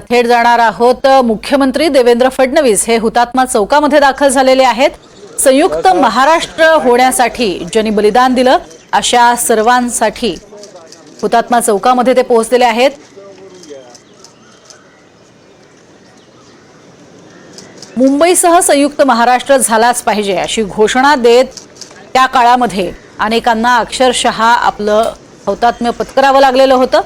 थेट जाणार आहोत। मुख्यमंत्री देवेंद्र फडणवीस हे हुतात्मा चौकामध्ये दाखल झालेले आहेत। संयुक्त महाराष्ट्र होण्यासाठी ज्यांनी बलिदान दिलं अशा सर्वांसाठी हुतात्मा चौकामध्ये ते पोहोचलेले आहेत। मुंबईसह संयुक्त महाराष्ट्र झालाच पाहिजे अशी घोषणा देत त्या काळामध्ये अनेकांना अक्षरशः आपलं हौतात्म्य पत्करावं लागलेलं होतं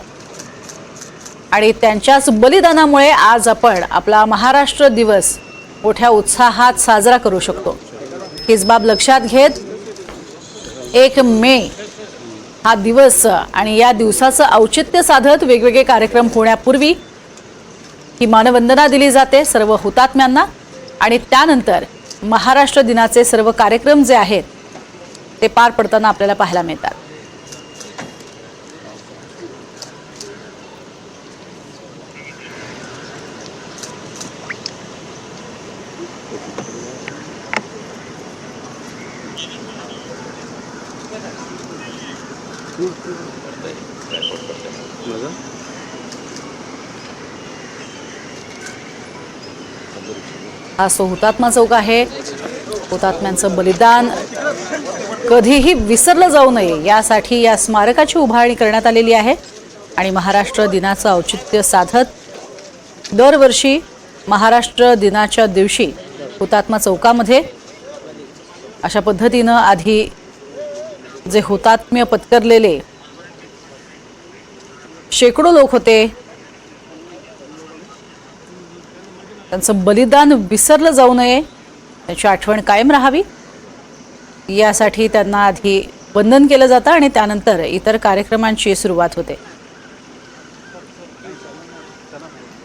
आणि त्यांच्याच बलिदानामुळे आज आपण आपला महाराष्ट्र दिवस मोठ्या उत्साहात साजरा करू शकतो। हीच बाब लक्षात घेत 1 मे हा दिवस आणि या दिवसाचं औचित्य साधत वेगवेगळे कार्यक्रम होण्यापूर्वी ही मानवंदना दिली जाते सर्व हुतात्म्यांना आणि त्यानंतर महाराष्ट्र दिनाचे सर्व कार्यक्रम जे आहेत ते पार पडताना आपल्याला पाहायला मिळतात। हा हुतात्मा चौक आहे। हुतात्म्यांचं बलिदान कधीही विसरलं जाऊ नये यासाठी या स्मारकाची उभारणी करण्यात आलेली आहे आणि महाराष्ट्र दिनाचं औचित्य साधत दरवर्षी महाराष्ट्र दिनाच्या दिवशी हुतात्मा चौकामध्ये अशा पद्धतीनं आधी जे हुतात्म्य पत्करलेले शेकडो लोक होते त्यांचं बलिदान विसरलं जाऊ नये त्याची आठवण कायम राहावी यासाठी त्यांना आधी वंदन केलं जातं आणि त्यानंतर इतर कार्यक्रमांची सुरुवात होते।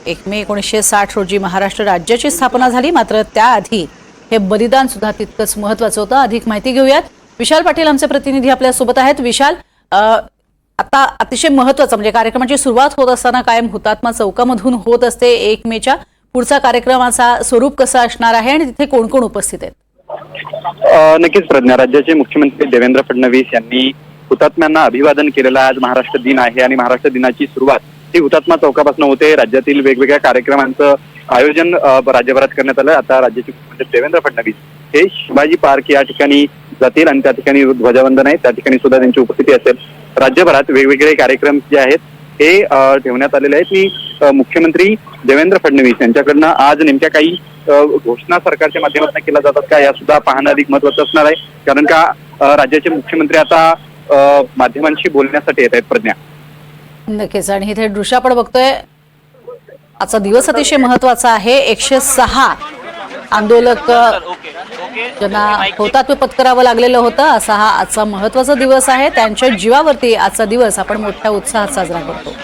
1 मे 1960 रोजी महाराष्ट्र राज्याची स्थापना झाली, मात्र त्याआधी हे बलिदान सुद्धा तितकंच महत्त्वाचं होतं। अधिक माहिती घेऊयात। विशाल पाटील आमचे प्रतिनिधी आपल्या सोबत आहेत। विशाल, आता अतिशय महत्त्वाचं म्हणजे कार्यक्रमाची सुरुवात होत असताना कायम हुतात्मा चौकामधून होत असते। 1 मेच्या पुढचा कार्यक्रमाचा स्वरूप कसं असणार आहे आणि तिथे कोण कोण उपस्थित आहेत? नक्कीच प्रज्ञा, राज्याचे मुख्यमंत्री देवेंद्र फडणवीस यांनी हुतात्म्यांना अभिवादन केलेला आज महाराष्ट्र दिन आहे आणि महाराष्ट्र दिनाची सुरुवात ही हुतात्मा चौकापासून होते। राज्यातील वेगवेगळ्या कार्यक्रमांचं आयोजन राज्यभरात करण्यात आलं। आता राज्याचे मुख्यमंत्री देवेंद्र फडणवीस हे शिवाजी पार्क या ठिकाणी जातील आणि त्या ठिकाणी ध्वजवंदन आहे, त्या ठिकाणी सुद्धा त्यांची उपस्थिती असेल। राज्यभरात वेगवेगळे कार्यक्रम जे आहेत हे ठेवण्यात आलेले आहेत। मी मुख्यमंत्री देवेंद्र फडणवीस यांच्याकडनं आज नेमक्या काही घोषणा सरकारच्या माध्यमातून केल्या जातात का या सुद्धा पाहणं अधिक महत्त्वाचं असणार आहे, कारण का राज्याचे मुख्यमंत्री आता माध्यमांशी बोलण्यासाठी येत आहेत। प्रज्ञा, नक्कीच, आणि इथे दृश्य आपण बघतोय आजचा दिवस अतिशय महत्त्वाचा आहे। 106 आंदोलक ज्यांना हुतात्म्य पत्करावं लागलेलं होतं असा हा आजचा महत्त्वाचा दिवस आहे। त्यांच्या जीवावरती आजचा दिवस आपण मोठ्या उत्साहात साजरा करतो।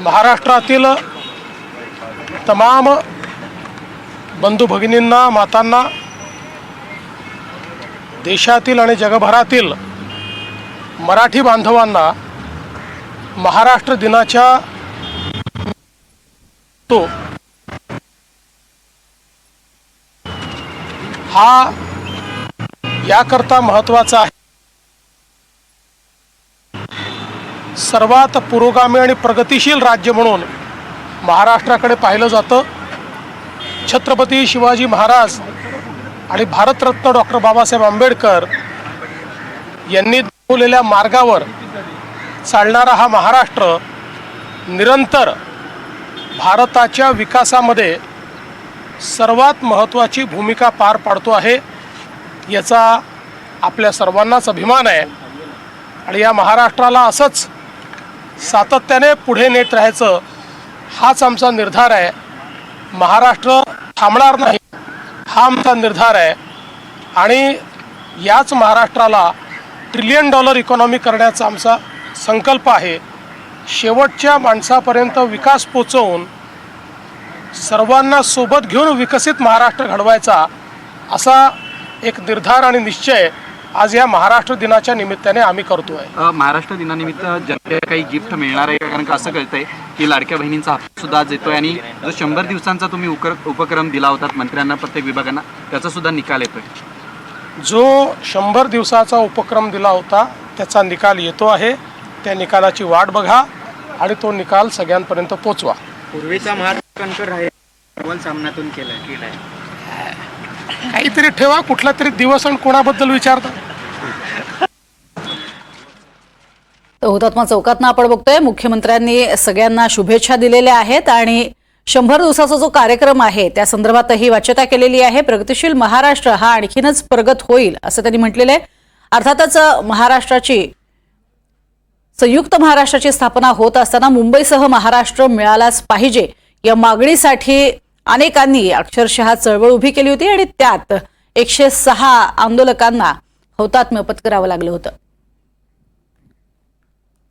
महाराष्ट्रातील तमाम बंधू भगिनींना, मातांना, देशातील आणि जगभरातील मराठी बांधवांना महाराष्ट्र दिनाच्या तो हा याकरता महत्त्वाचा आहे। सर्वात पुरोगामी आणि प्रगतिशील राज्य म्हणून महाराष्ट्राकडे पाहिलं जातं। छत्रपती शिवाजी महाराज आणि भारतरत्न डॉक्टर बाबासाहेब आंबेडकर यांनी दाखवलेल्या मार्गावर चालणारा हा महाराष्ट्र निरंतर भारताच्या विकासामध्ये सर्वात महत्त्वाची भूमिका पार पाडतो आहे, याचा आपल्या सर्वांनाच अभिमान आहे आणि या महाराष्ट्राला असंच सातत्याने पुढे नेत राहायचं हाच आमचा निर्धार आहे। महाराष्ट्र थांबणार नाही हा आमचा निर्धार आहे आणि याच महाराष्ट्राला $1 ट्रिलियन इकॉनॉमी करण्याचा आमचा संकल्प आहे। शेवटच्या माणसापर्यंत विकास पोचवून सर्वांना सोबत घेऊन विकसित महाराष्ट्र घडवायचा असा एक निर्धार आणि निश्चय आज या महाराष्ट्र दिनाच्या निमित्ताने आम्ही करतोय. महाराष्ट्र दिनानिमित्त जनतेला काही गिफ्ट मिळणार आहे का? कारण का असं कळतंय की लाडक्या बहिणींचा हप्ता सुद्धा आज येतोय आणि जो 100 दिवसांचा तुम्ही उपक्रम दिला होता मंत्र्यांना, प्रत्येक विभागांना, त्याचा सुद्धा निकाल येतोय. जो 100 दिवसाचा उपक्रम दिला होता त्याचा निकाल येतो आहे. त्या निकालाची वाट बघा आणि तो निकाल सगळ्यांपर्यंत पोचवा. पूर्वीचा महाराष्ट्र आहे सामन्यातून केलाय काहीतरी ठेवा, कुठला तरी दिवस आणि कोणाबद्दल विचारता. तर हुतात्मा चौकातनं आपण बघतोय मुख्यमंत्र्यांनी सगळ्यांना शुभेच्छा दिलेल्या आहेत आणि 100 दिवसाचा जो कार्यक्रम आहे त्या संदर्भातही वाच्यता केलेली आहे. प्रगतिशील महाराष्ट्र हा आणखीनच प्रगत होईल असं त्यांनी म्हटलेलं आहे. अर्थातच संयुक्त महाराष्ट्राची स्थापना होत असताना मुंबईसह महाराष्ट्र मिळालाच पाहिजे या मागणीसाठी अनेकांनी अक्षरशः चळवळ उभी केली होती आणि त्यात 106 आंदोलकांना हौतात्म्य पत्करावं लागलं होतं.